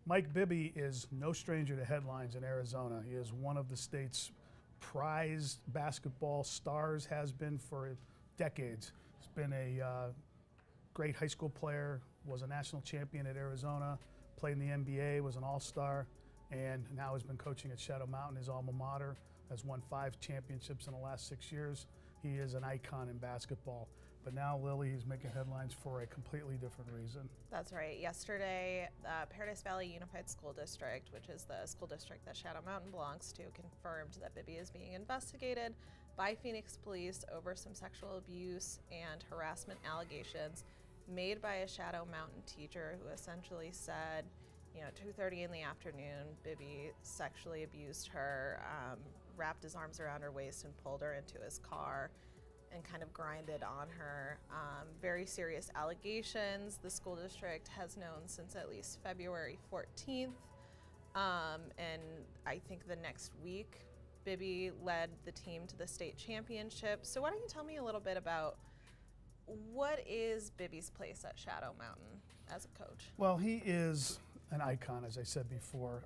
Mike Bibby is no stranger to headlines in Arizona. He is one of the state's prized basketball stars, has been for decades. He's been a great high school player, was a national champion at Arizona, played in the NBA, was an all-star, and now has been coaching at Shadow Mountain, his alma mater, has won 5 championships in the last 6 years. He is an icon in basketball. But now, Lily, he's making headlines for a completely different reason. That's right. Yesterday, Paradise Valley Unified School District, which is the school district that Shadow Mountain belongs to, confirmed that Bibby is being investigated by Phoenix police over some sexual abuse and harassment allegations made by a Shadow Mountain teacher who essentially said, you know, 2:30 in the afternoon, Bibby sexually abused her, wrapped his arms around her waist and pulled her into his car and kind of grinded on her. Very serious allegations. The school district has known since at least February 14th. And I think the next week, Bibby led the team to the state championship. So why don't you tell me a little bit about what is Bibby's place at Shadow Mountain as a coach? Well, he is an icon, as I said before.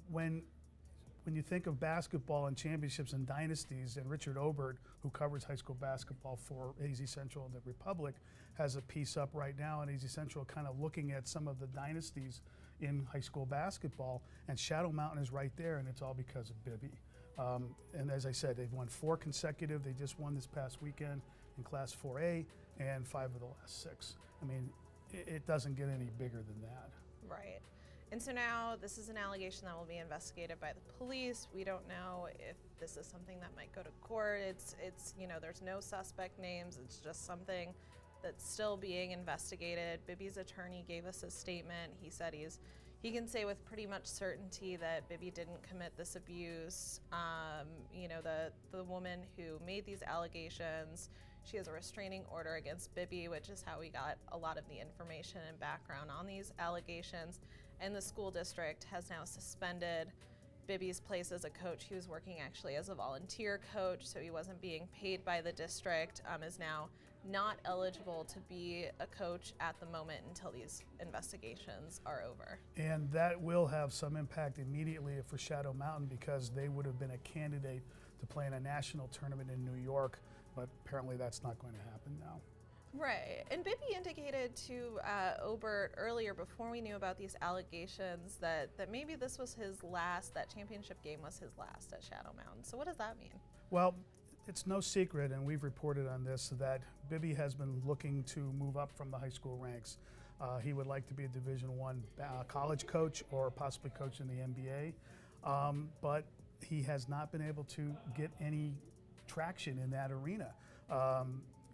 When you think of basketball and championships and dynasties, and Richard Obert, who covers high school basketball for AZ Central and the Republic, has a piece up right now on AZ Central kind of looking at some of the dynasties in high school basketball, and Shadow Mountain is right there, and it's all because of Bibby. And as I said, they've won 4 consecutive. They just won this past weekend in Class 4A and 5 of the last 6. I mean, it doesn't get any bigger than that. Right. And so now this is an allegation that will be investigated by the police. We don't know if this is something that might go to court. It's you know, there's no suspect names. It's just something that's still being investigated. Bibby's attorney gave us a statement. He said he can say with pretty much certainty that Bibby didn't commit this abuse. You know, the woman who made these allegations, she has a restraining order against Bibby, which is how we got a lot of the information and background on these allegations. And the school district has now suspended Bibby's place as a coach. He was working actually as a volunteer coach, so he wasn't being paid by the district, is now not eligible to be a coach at the moment until these investigations are over. And that will have some impact immediately for Shadow Mountain, because they would have been a candidate to play in a national tournament in New York, but apparently that's not going to happen now. Right, and Bibby indicated to Obert earlier, before we knew about these allegations, that maybe this was his last, that championship game was his last at Shadow Mountain. So what does that mean? Well, it's no secret, and we've reported on this, that Bibby has been looking to move up from the high school ranks. He would like to be a Division I college coach or possibly coach in the NBA, but he has not been able to get any traction in that arena.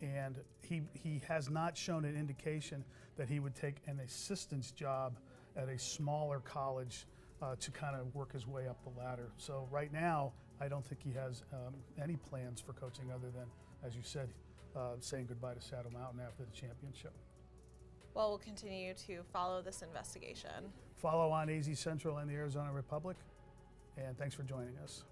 And he has not shown an indication that he would take an assistant's job at a smaller college to kind of work his way up the ladder. So right now, I don't think he has any plans for coaching other than, as you said, saying goodbye to Shadow Mountain after the championship. Well, we'll continue to follow this investigation. Follow on AZ Central and the Arizona Republic, and thanks for joining us.